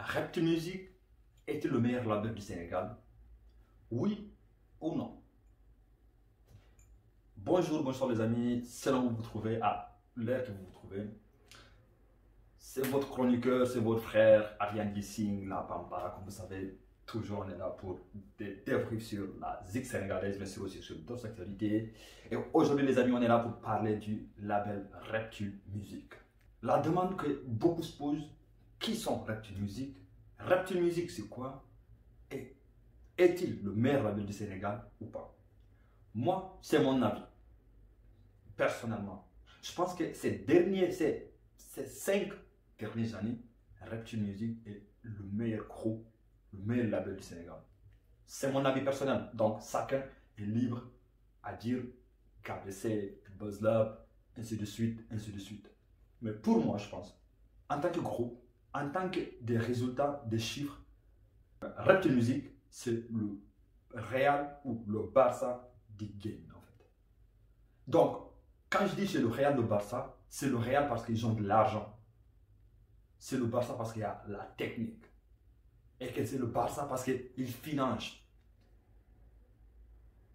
Reptile Music est-il le meilleur label du Sénégal? Oui ou non? Bonjour les amis, c'est là où vous vous trouvez, à l'heure que vous vous trouvez. C'est votre chroniqueur, c'est votre frère, Ariane Gissing, la Pampa. Comme vous savez, toujours on est là pour des débriefs sur la ZIC sénégalaise, mais aussi sur d'autres actualités. Et aujourd'hui les amis, on est là pour parler du label Reptile Music. La demande que beaucoup se posent, qui sont Reptile Music? Reptile Music c'est quoi? Et est-il le meilleur label du Sénégal ou pas? Moi, c'est mon avis. Personnellement, je pense que ces 5 dernières années, Reptile Music est le meilleur crew, le meilleur label du Sénégal. C'est mon avis personnel. Donc, chacun est libre à dire KBC, Buzz Lab, ainsi de suite, ainsi de suite. Mais pour moi, je pense, en tant que groupe, en tant que des résultats, des chiffres, Reptile Music, c'est le Real ou le Barça du game, en fait. Donc, quand je dis c'est le Real, le Barça, c'est le Real parce qu'ils ont de l'argent. C'est le Barça parce qu'il y a la technique. Et que c'est le Barça parce qu'il finance.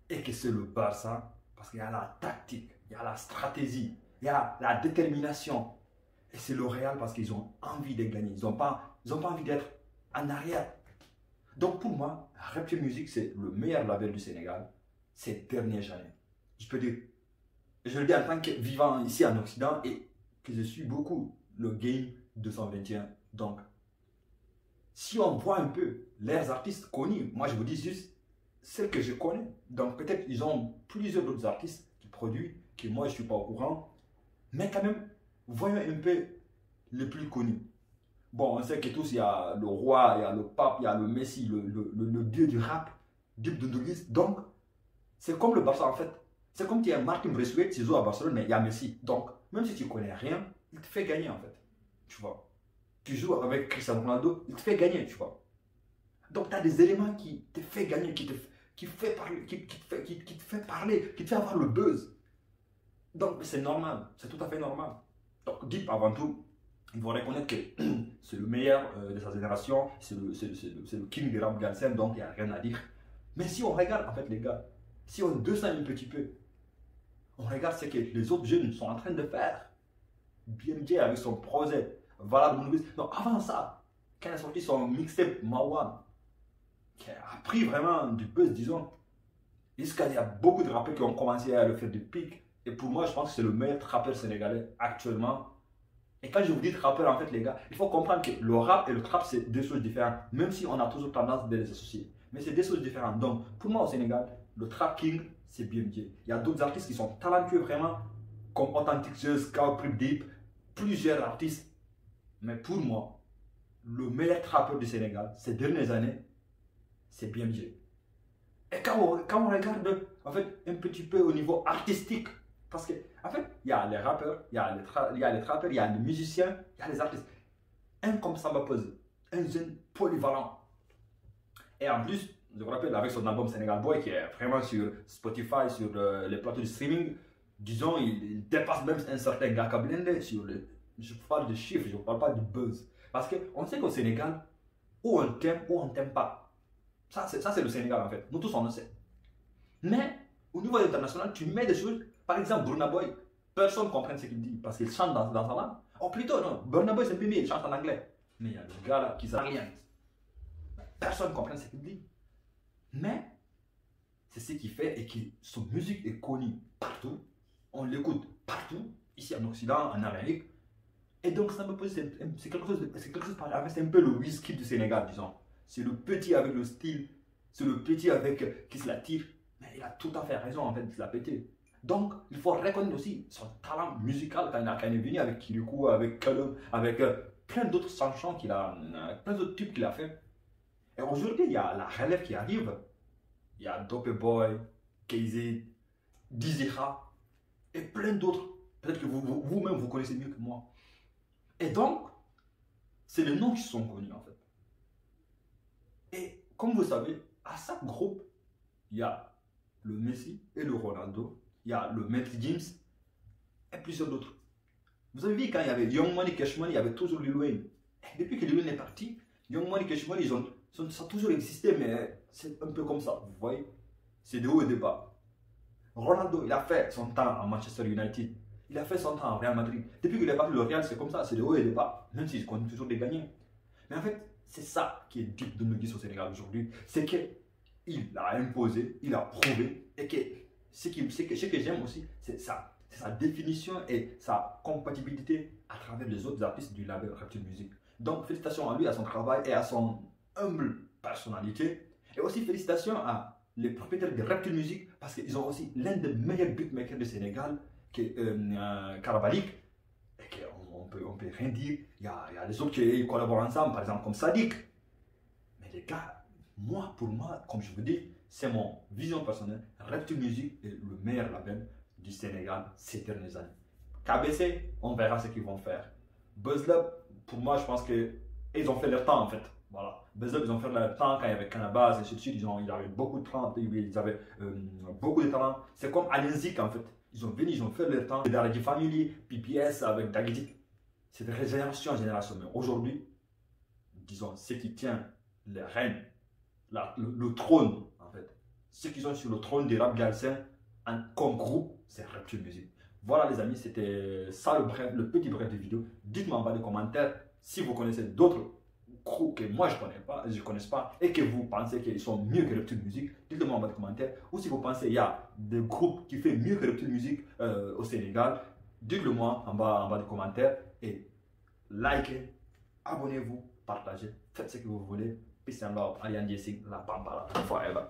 Et que c'est le Barça parce qu'il y a la tactique, il y a la stratégie, il y a la détermination. Et c'est le Real parce qu'ils ont envie de gagner. Ils n'ont pas envie d'être en arrière. Donc pour moi, Reptile Music, c'est le meilleur label du Sénégal ces dernières années. Je peux dire, je le dis en tant que vivant ici en Occident et que je suis beaucoup le game 221. Donc, si on voit un peu leurs artistes connus, moi je vous dis juste celles que je connais. Donc peut-être ils ont plusieurs autres artistes qui produisent, que moi je ne suis pas au courant. Mais quand même, voyons un peu les plus connus. Bon, on sait que tous, il y a le roi, il y a le pape, il y a le Messi, le dieu du rap, Dip Doundouguis. Donc, c'est comme le Barça en fait. C'est comme tu es Martin Braithwaite, tu joues à Barcelone, mais il y a Messi. Donc, même si tu ne connais rien, il te fait gagner en fait. Tu vois. Tu joues avec Cristiano Ronaldo, il te fait gagner, tu vois. Donc, tu as des éléments qui te font gagner, qui te fait parler, qui te fait parler, qui te fait avoir le buzz. Donc, c'est normal, c'est tout à fait normal. Donc, Dip, avant tout, il faut reconnaître que c'est le meilleur de sa génération, c'est le king des rap galsen, donc il n'y a rien à dire. Mais si on regarde, en fait, les gars, si on descend un petit peu, on regarde ce que les autres jeunes sont en train de faire. BMJ avec son projet, Valade Mounouis. Donc avant ça, quand il a sorti son mixtape Mawan, qui a pris vraiment du buzz, disons, jusqu'à il y a beaucoup de rappeurs qui ont commencé à le faire du pic. Et pour moi, je pense que c'est le meilleur rappeur sénégalais actuellement. Et quand je vous dis rappeur, en fait, les gars, il faut comprendre que le rap et le trap, c'est deux choses différentes. Même si on a toujours tendance de les associer. Mais c'est deux choses différentes. Donc, pour moi, au Sénégal, le trap king, c'est BMJ. Il y a d'autres artistes qui sont talentueux vraiment, comme Authentic Zeus, Kao Prip Deep, plusieurs artistes. Mais pour moi, le meilleur trappeur du Sénégal, ces dernières années, c'est BMJ. Et quand on regarde, en fait, un petit peu au niveau artistique, parce que, en fait, il y a les rappeurs, il y a les trappeurs, il y a les musiciens, il y a les artistes. Un comme Samba Peuzzi, un jeune polyvalent. Et en plus, je vous rappelle, avec son album Sénégal Boy, qui est vraiment sur Spotify, sur les plateaux de streaming, disons, il dépasse même un certain Gaka Blindé sur le. Je parle de chiffres, je ne parle pas du buzz. Parce qu'on sait qu'au Sénégal, ou on t'aime ou on ne t'aime pas. Ça, c'est le Sénégal en fait. Nous tous, on le sait. Mais, au niveau international, tu mets des choses. Par exemple, Burna Boy, personne ne comprend ce qu'il dit parce qu'il chante dans sa langue. Ou plutôt, non, Burna Boy, c'est un peu mieux, il chante en anglais. Mais il y a le gars là qui sait rien. Personne ne comprend ce qu'il dit. Mais, c'est ce qu'il fait et que son musique est connue partout. On l'écoute partout, ici en Occident, en Amérique. Et donc, ça me pose, c'est quelque chose, c'est un peu le whisky du Sénégal, disons. C'est le petit avec le style, c'est le petit avec qui se la tire. Mais il a tout à fait raison en fait de se la péter. Donc, il faut reconnaître aussi son talent musical quand il est venu avec Kirikou, avec Kalum, avec plein d'autres chansons qu'il a, plein d'autres tubes qu'il a fait. Et aujourd'hui, il y a la relève qui arrive. Il y a Dope Boy, KZ, Dizira et plein d'autres. Peut-être que vous-même vous connaissez mieux que moi. Et donc, c'est les noms qui sont connus en fait. Et comme vous savez, à chaque groupe, il y a le Messi et le Ronaldo, il y a le Maître James et plusieurs d'autres. Vous avez vu quand il y avait Young Money, Cash Money, il y avait toujours Lil Wayne. Et depuis que Lil Wayne est parti, Young Money, Cash Money, ça a toujours existé, mais c'est un peu comme ça, vous voyez. C'est de haut et de bas. Ronaldo, il a fait son temps à Manchester United. Il a fait son temps à Real Madrid. Depuis qu'il est parti le Real, c'est comme ça, c'est de haut et de bas. Même s'il continue toujours de gagner. Mais en fait, c'est ça qui est dur de nous dire au Sénégal aujourd'hui. C'est qu'il a imposé, il a prouvé. Et que ce que j'aime aussi, c'est ça. C'est sa définition et sa compatibilité à travers les autres artistes du label Reptile Music. Donc, félicitations à lui, à son travail et à son humble personnalité. Et aussi félicitations à les propriétaires de Reptile Music parce qu'ils ont aussi l'un des meilleurs beatmakers du Sénégal, qui est Karabalik. Et qu'on peut rien dire. Il y a les autres qui collaborent ensemble, par exemple comme Sadik. Mais les gars, pour moi, comme je vous dis, c'est mon vision personnelle. Reptile Music est le meilleur label du Sénégal ces dernières années. KBC, on verra ce qu'ils vont faire. BuzzLab, pour moi, je pense qu'ils ont fait leur temps en fait. Voilà. BuzzLab, ils ont fait leur temps quand il y avait Cannabis et ainsi de suite. Ils avaient beaucoup de talent, ils avaient beaucoup de talent. C'est comme Alenzik en fait. Ils ont venu, ils ont fait leur temps. Darity Family, PPS avec Dagidik. C'est de génération en génération. Mais aujourd'hui, disons, ce qui tient les rênes, le trône en fait, ceux qui sont sur le trône des rap galsiens comme groupe, c'est Reptile Music. Voilà les amis, c'était ça le petit bref de vidéo. Dites-moi en bas des commentaires si vous connaissez d'autres groupes que moi je ne connais pas et que vous pensez qu'ils sont mieux que Reptile Music. Dites-le moi en bas des commentaires. Ou si vous pensez qu'il y a des groupes qui font mieux que Reptile Music au Sénégal, dites-le moi en bas des commentaires. Et likez, abonnez-vous, partagez, faites ce que vous voulez. Peace and love, Alian Jessing, la Pampala, forever.